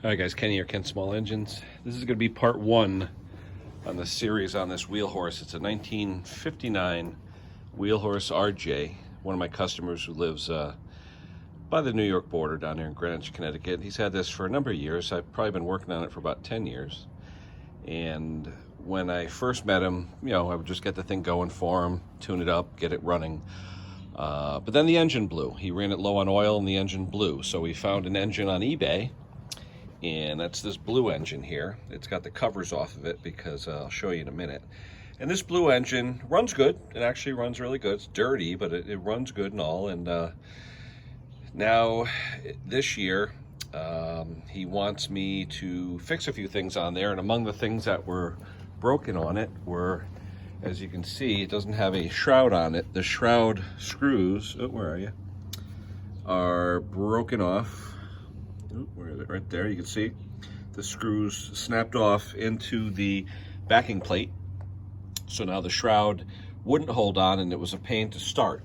Alright guys, Kenny here, Ken Small Engines. This is going to be part one on the series on this wheel horse. It's a 1959 wheel horse RJ. One of my customers who lives by the New York border down here in Greenwich, Connecticut. He's had this for a number of years. I've probably been working on it for about 10 years. And when I first met him, I would just get the thing going for him, tune it up, get it running. But then the engine blew. He ran it low on oil and the engine blew. So we found an engine on eBay. And that's this blue engine here. It's got the covers off of it because I'll show you in a minute. And this blue engine runs good. It actually runs really good. It's dirty, but it runs good and all. And now this year, he wants me to fix a few things on there. And among the things that were broken on it were, as you can see, it doesn't have a shroud on it. The shroud screws, oh, where are you? Are broken off. Where is it? Right there, you can see the screws snapped off into the backing plate. So now the shroud wouldn't hold on and it was a pain to start.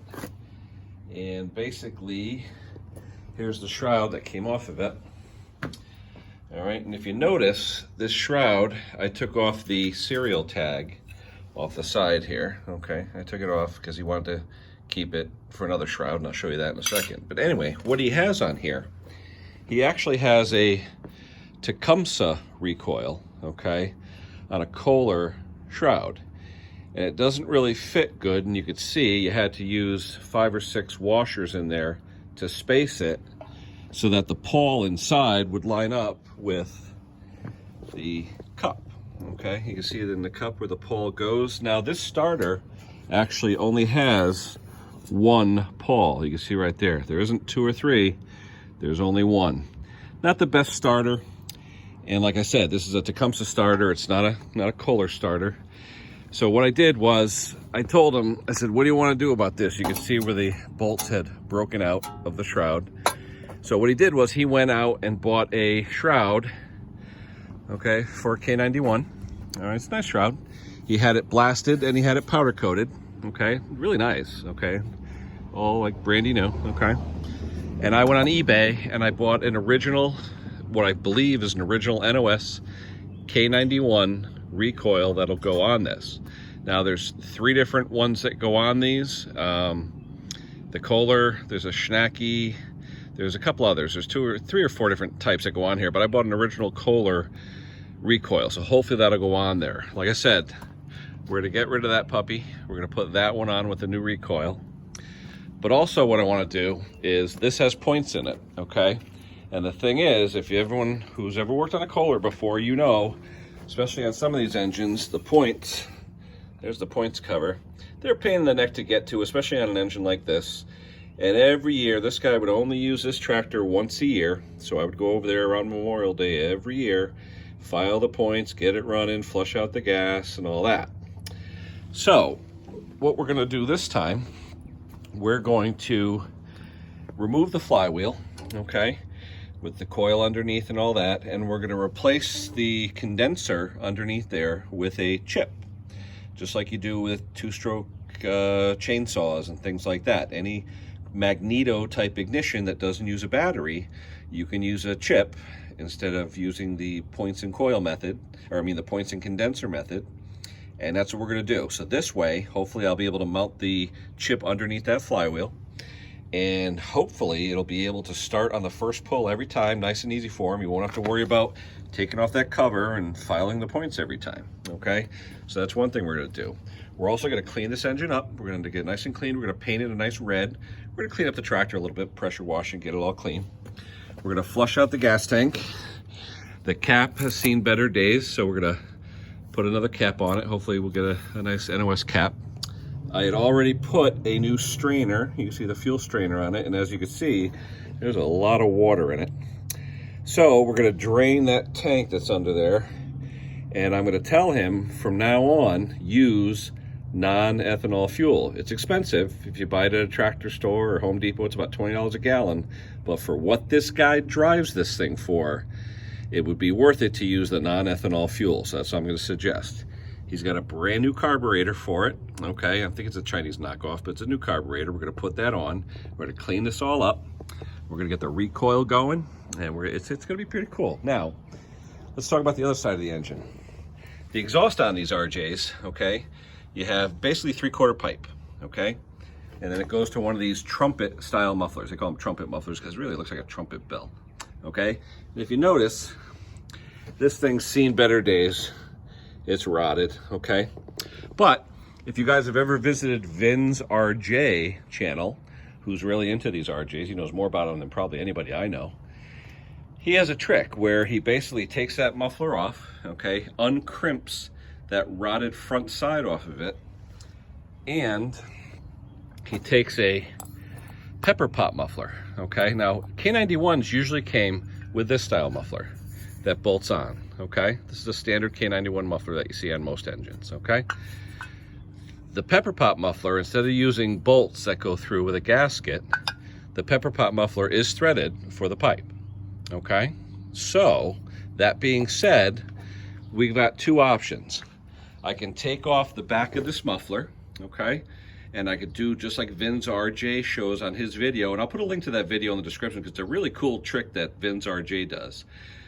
And basically, here's the shroud that came off of it. All right, and if you notice, this shroud, I took off the serial tag off the side here. Okay, I took it off because he wanted to keep it for another shroud, and I'll show you that in a second. But anyway, what he has on here, he actually has a Tecumseh recoil, okay, on a Kohler shroud. And it doesn't really fit good, and you could see you had to use 5 or 6 washers in there to space it so that the pawl inside would line up with the cup, okay? You can see it in the cup where the pawl goes. Now this starter actually only has one pawl. You can see right there. There isn't 2 or 3. There's only one. Not the best starter. And like I said, this is a Tecumseh starter. It's not a Kohler starter. So what I did was, I told him, I said, what do you want to do about this? You can see where the bolts had broken out of the shroud. So what he did was he went out and bought a shroud, okay, for K91. All right, it's a nice shroud. He had it blasted and he had it powder coated, okay? Really nice, okay? All like brandy new, okay? And I went on eBay and I bought an original, what I believe is an original NOS K91 recoil that'll go on this. Now there's 3 different ones that go on these. The Kohler, there's a Schnacky, there's a couple others. There's 2 or 3 or 4 different types that go on here, but I bought an original Kohler recoil, so hopefully that'll go on there. Like I said, we're gonna get rid of that puppy. We're gonna put that one on with the new recoil. But also what I want to do is, this has points in it, okay? And the thing is, if everyone who's ever worked on a Kohler before, especially on some of these engines, the points, there's the points cover, they're a pain in the neck to get to, especially on an engine like this. And every year, this guy would only use this tractor once a year, so I would go over there around Memorial Day every year, file the points, get it running, flush out the gas, and all that. So, what we're gonna do this time, we're going to remove the flywheel, okay, with the coil underneath and all that, and we're going to replace the condenser underneath there with a chip, just like you do with 2-stroke chainsaws and things like that. Any magneto type ignition that doesn't use a battery, you can use a chip instead of using the points and coil method, or the points and condenser method. And that's what we're going to do. So this way, hopefully I'll be able to mount the chip underneath that flywheel, and hopefully it'll be able to start on the first pull every time, nice and easy for him. You won't have to worry about taking off that cover and filing the points every time, okay? So that's one thing we're going to do. We're also going to clean this engine up. We're going to get it nice and clean. We're going to paint it a nice red. We're going to clean up the tractor a little bit, pressure wash and get it all clean. We're going to flush out the gas tank. The cap has seen better days, so we're going to put another cap on it. Hopefully we'll get a nice NOS cap. I had already put a new strainer. You can see the fuel strainer on it, and as you can see, there's a lot of water in it. So we're going to drain that tank that's under there, and I'm going to tell him from now on, use non-ethanol fuel. It's expensive. If you buy it at a tractor store or Home Depot, it's about $20 a gallon. But for what this guy drives this thing for, it would be worth it to use the non-ethanol fuel. So that's what I'm going to suggest. He's got a brand new carburetor for it. Okay, I think it's a Chinese knockoff, but it's a new carburetor. We're going to put that on. We're going to clean this all up. We're going to get the recoil going. and it's going to be pretty cool. Now, let's talk about the other side of the engine. The exhaust on these RJs, okay, you have basically 3/4 pipe, okay, and then it goes to one of these trumpet style mufflers. They call them trumpet mufflers because it really looks like a trumpet bell, okay. And if you notice, this thing's seen better days. It's rotted, okay. But if you guys have ever visited VinsRJ channel, who's really into these RJs, he knows more about them than probably anybody I know. He has a trick where he basically takes that muffler off, okay, uncrimps that rotted front side off of it, and he takes a pepper pot muffler, okay? Now, K91s usually came with this style muffler that bolts on, okay? This is a standard K91 muffler that you see on most engines, okay? The pepper pot muffler, instead of using bolts that go through with a gasket, the pepper pot muffler is threaded for the pipe. Okay, so that being said, we've got two options. I can take off the back of this muffler, okay, and I could do just like VinsRJ shows on his video, and I'll put a link to that video in the description because it's a really cool trick that VinsRJ does.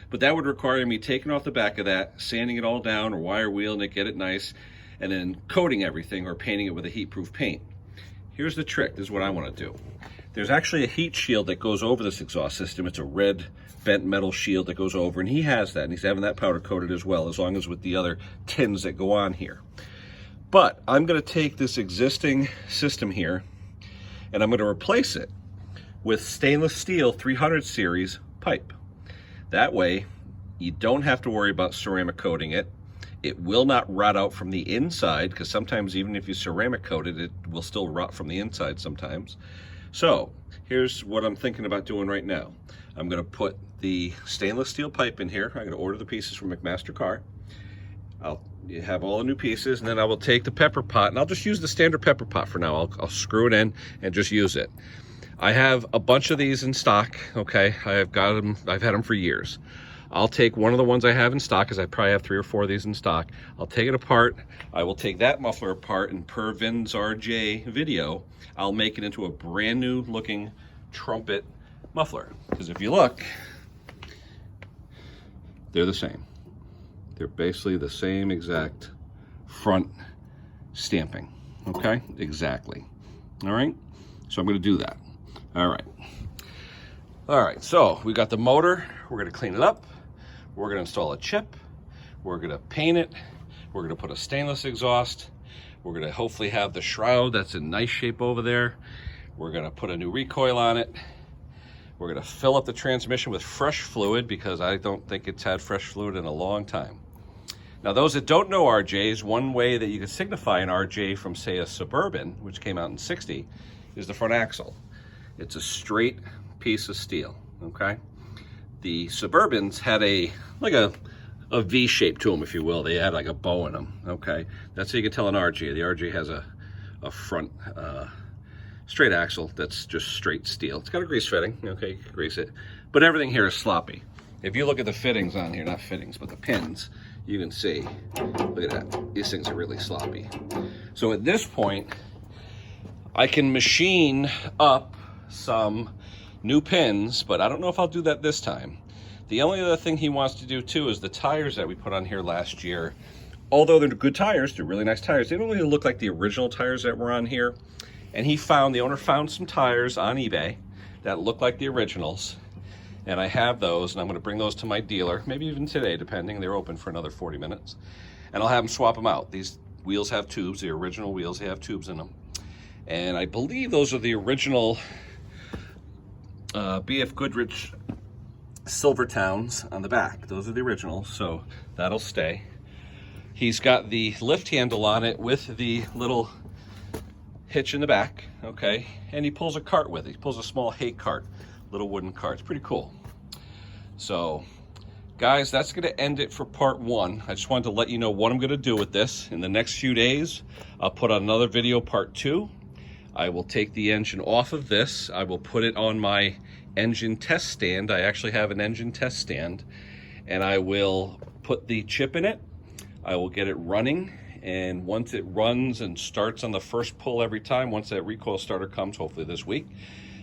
But that would require me taking off the back of that, sanding it all down or wire wheeling it, get it nice, and then coating everything or painting it with a heat-proof paint. Here's the trick. This is what I want to do. There's actually a heat shield that goes over this exhaust system. It's a red bent metal shield that goes over, and he has that, and he's having that powder coated as well, as long as with the other tins that go on here. But I'm going to take this existing system here, and I'm going to replace it with stainless steel 300 series pipe. That way, you don't have to worry about ceramic coating it. It will not rot out from the inside, because sometimes even if you ceramic coat it, it will still rot from the inside sometimes. So here's what I'm thinking about doing right now. I'm going to put the stainless steel pipe in here. I'm going to order the pieces from McMaster Car. I'll have all the new pieces, and then I will take the pepper pot, and I'll just use the standard pepper pot for now. I'll screw it in and just use it. I have a bunch of these in stock, okay? I've had them for years. I'll take one of the ones I have in stock, because I probably have 3 or 4 of these in stock. I'll take it apart. I will take that muffler apart, and per VinsRJ video, I'll make it into a brand new looking trumpet muffler. Because if you look, they're the same. They're basically the same exact front stamping, okay? Exactly, all right? So I'm gonna do that, all right. All right, so we got the motor. We're gonna clean it up. We're gonna install a chip. We're gonna paint it. We're gonna put a stainless exhaust. We're gonna hopefully have the shroud that's in nice shape over there. We're gonna put a new recoil on it. We're gonna fill up the transmission with fresh fluid, because I don't think it's had fresh fluid in a long time. Now, those that don't know RJs, one way that you can signify an RJ from, say, a Suburban, which came out in '60, is the front axle. It's a straight piece of steel, okay? The Suburbans had like a V shape to them, if you will. They had like a bow in them, okay? That's how you can tell an RJ. The RJ has a front straight axle that's just straight steel. It's got a grease fitting, okay, you can grease it. But everything here is sloppy. If you look at the fittings on here, not fittings, but the pins, you can see, look at that, these things are really sloppy. So at this point, I can machine up some new pins, but I don't know if I'll do that this time. The only other thing he wants to do too is the tires that we put on here last year. Although they're good tires, they're really nice tires, they don't really look like the original tires that were on here. And the owner found some tires on eBay that look like the originals. And I have those, and I'm gonna bring those to my dealer, maybe even today, depending. They're open for another 40 minutes. And I'll have them swap them out. These wheels have tubes, the original wheels, they have tubes in them. And I believe those are the original BF Goodrich Silvertowns on the back. Those are the originals, so that'll stay. He's got the lift handle on it with the little hitch in the back, okay? And he pulls a cart with it. He pulls a small hay cart, little wooden cart. It's pretty cool. So, guys, that's gonna end it for part 1. I just wanted to let you know what I'm gonna do with this. In the next few days, I'll put on another video, part 2. I will take the engine off of this. I will put it on my engine test stand. I actually have an engine test stand, and I will put the chip in it. I will get it running, and once it runs and starts on the first pull every time, once that recoil starter comes, hopefully this week,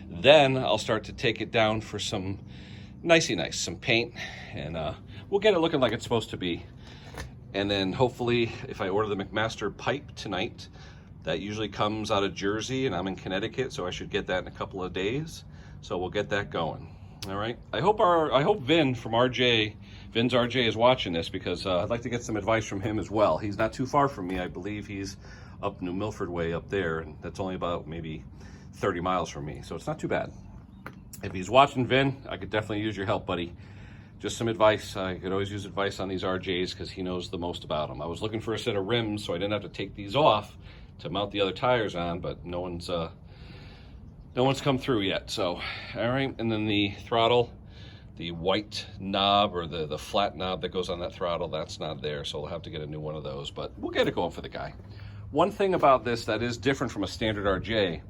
then I'll start to take it down for some nicey nice, some paint, and we'll get it looking like it's supposed to be. And then hopefully, if I order the McMaster pipe tonight, that usually comes out of Jersey, and I'm in Connecticut, so I should get that in a couple of days. So we'll get that going. All right. I hope Vin from VinsRJ is watching this, because I'd like to get some advice from him as well. He's not too far from me. I believe he's up New Milford way up there, and that's only about maybe 30 miles from me, so it's not too bad. If he's watching, Vin, I could definitely use your help, buddy. Just some advice. I could always use advice on these RJs because he knows the most about them. I was looking for a set of rims so I didn't have to take these off to mount the other tires on, but no one's come through yet. So, all right. And then the throttle, the white knob or the flat knob that goes on that throttle, that's not there. So we'll have to get a new one of those, but we'll get it going for the guy. One thing about this that is different from a standard RJ,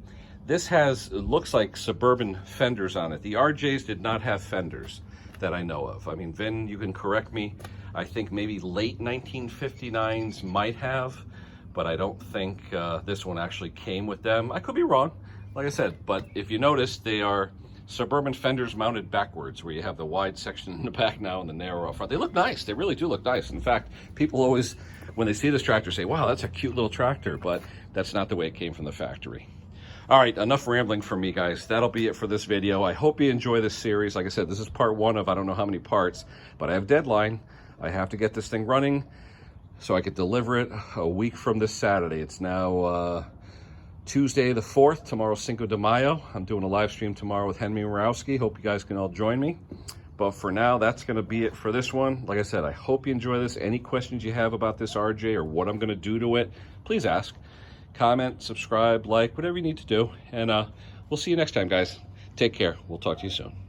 this has, it looks like Suburban fenders on it. The RJs did not have fenders that I know of. I mean, Vin, you can correct me. I think maybe late 1959s might have, but I don't think this one actually came with them. I could be wrong, like I said, but if you notice, they are Suburban fenders mounted backwards, where you have the wide section in the back now and the narrow front. They look nice. They really do look nice. In fact, people always, when they see this tractor, say, wow, that's a cute little tractor, but that's not the way it came from the factory. All right, enough rambling from me, guys. That'll be it for this video. I hope you enjoy this series. Like I said, this is part one of I don't know how many parts, but I have a deadline. I have to get this thing running so I could deliver it a week from this Saturday. It's now Tuesday the 4th. Tomorrow's Cinco de Mayo. I'm doing a live stream tomorrow with Henry Morawski. Hope you guys can all join me. But for now, that's going to be it for this one. Like I said, I hope you enjoy this. Any questions you have about this RJ or what I'm going to do to it, please ask. Comment, subscribe, like, whatever you need to do. And we'll see you next time, guys. Take care. We'll talk to you soon.